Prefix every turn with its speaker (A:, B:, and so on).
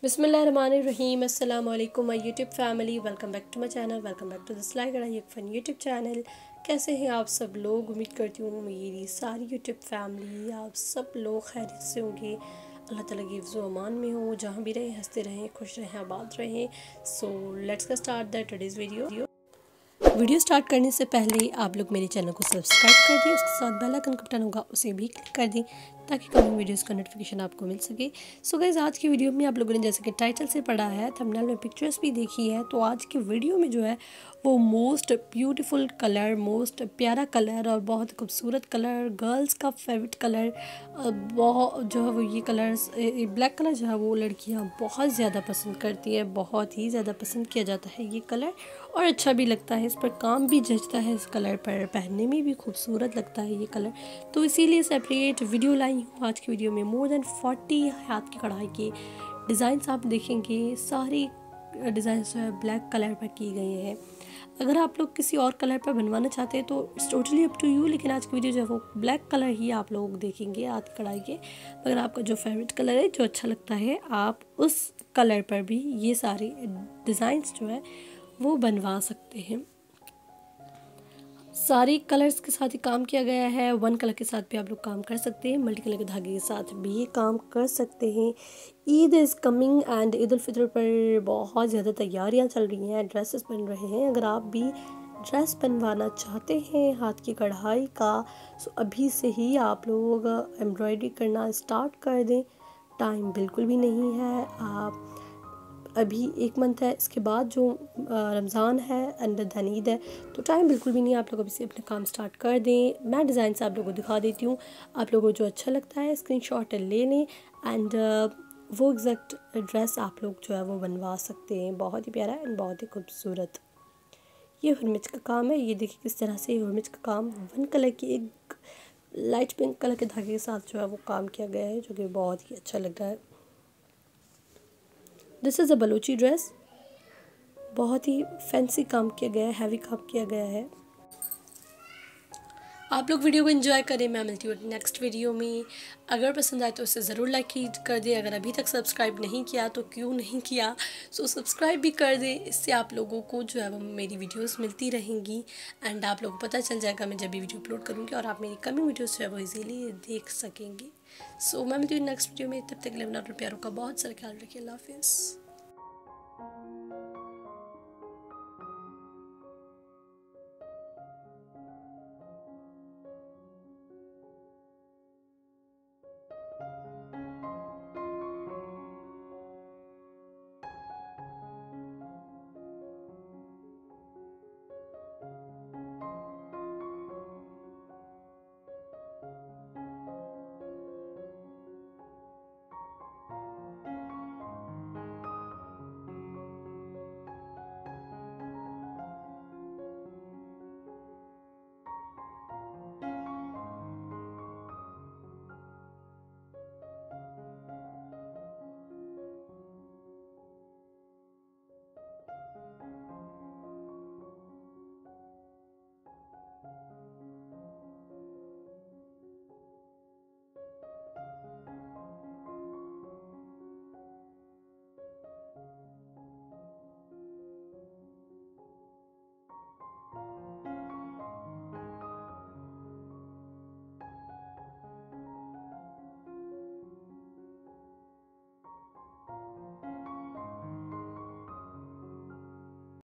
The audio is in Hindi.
A: बिस्मिल्लाहिर्रहमानिर्रहीम अस्सलाम वालेकुम my YouTube family. Welcome back to my channel, welcome back to the सिलाई कढ़ाई एक फ़न यूट्यूब चैनल। कैसे हैं आप सब लोग? उम्मीद करती हूँ मेरी सारी यूट्यूब फैमिली आप सब लोग खैरियत से होंगे। अल्लाह ताला की हिफ्ज़ व अमान में हो, जहाँ भी रहें हंसते रहें, खुश रहें, आबाद रहें। So let's get start the today's video start करने से पहले आप लोग मेरे चैनल को सब्सक्राइब कर दें, उसके साथ बेल आइकन का बटन होगा उसे भी क्लिक कर दें ताकि कमिंग वीडियोस का नोटिफिकेशन आपको मिल सके। सो गाइस, आज की वीडियो में आप लोगों ने जैसे कि टाइटल से पढ़ा है, थंबनेल में पिक्चर्स भी देखी है, तो आज की वीडियो में जो है वो मोस्ट ब्यूटीफुल कलर, मोस्ट प्यारा कलर और बहुत खूबसूरत कलर, गर्ल्स का फेवरेट कलर, बहुत जो है वो ये कलर्स, ब्लैक कलर जो है वो लड़कियां बहुत ज़्यादा पसंद करती है, बहुत ही ज़्यादा पसंद किया जाता है ये कलर और अच्छा भी लगता है, इस पर काम भी जचता है, इस कलर पर पहनने में भी खूबसूरत लगता है ये कलर। तो इसीलिए सेपरेट वीडियो लाई हूँ आज की वीडियो में। मोर देन 40 हाथ की कढ़ाई के डिज़ाइंस आप देखेंगे, सारी डिज़ाइंस जो है ब्लैक कलर पर की गई हैं। अगर आप लोग किसी और कलर पर बनवाना चाहते हैं तो it's totally up to you, लेकिन आज की वीडियो जो है वो ब्लैक कलर ही आप लोग देखेंगे हाथ की कढ़ाई के। अगर आपका जो फेवरेट कलर है, जो अच्छा लगता है, आप उस कलर पर भी ये सारे डिज़ाइंस जो है वो बनवा सकते हैं। सारे कलर्स के साथ ही काम किया गया है, वन कलर के साथ भी आप लोग काम कर सकते हैं, मल्टी कलर के धागे के साथ भी ये काम कर सकते हैं। Eid is coming and Eid ul Fitr पर बहुत ज़्यादा तैयारियां चल रही हैं, ड्रेसेस बन रहे हैं। अगर आप भी ड्रेस बनवाना चाहते हैं हाथ की कढ़ाई का, तो अभी से ही आप लोग एम्ब्रॉयडरी करना स्टार्ट कर दें। टाइम बिल्कुल भी नहीं है, आप अभी एक मंथ है, इसके बाद जो रमज़ान है एंड देन ईद है, तो टाइम बिल्कुल भी नहीं है। आप लोग अभी से अपने काम स्टार्ट कर दें। मैं डिज़ाइन से आप लोगों को दिखा देती हूँ, आप लोगों को जो अच्छा लगता है स्क्रीनशॉट ले लें एंड वो एग्जैक्ट ड्रेस आप लोग जो है वो बनवा सकते हैं। बहुत ही प्यारा एंड बहुत ही खूबसूरत ये हुरमिच का काम है। ये देखिए किस तरह से हुरमिच का काम वन कलर की एक लाइट पिंक कलर के धागे के साथ जो है वो काम किया गया है, जो कि बहुत ही अच्छा लग रहा है। This is a Balochi dress, बहुत ही फैंसी काम किया गया है, हैवी काम किया गया है। आप लोग वीडियो को एंजॉय करें। मैं मिलती हूँ नेक्स्ट वीडियो में। अगर पसंद आए तो उसे ज़रूर लाइक कर दें। अगर अभी तक सब्सक्राइब नहीं किया तो क्यों नहीं किया, सो सब्सक्राइब भी कर दें। इससे आप लोगों को जो है वो मेरी वीडियोस मिलती रहेंगी एंड आप लोगों को पता चल जाएगा मैं जब भी वीडियो अपलोड करूँगी और आप मेरी कमिंग वीडियोस जो है वो इजीली देख सकेंगे। सो मैं मिलती हूँ नेक्स्ट वीडियो में। तब तक के लिए अपना प्यारों का बहुत सारा ख्याल रखिए। अल्लाह हाफिज़।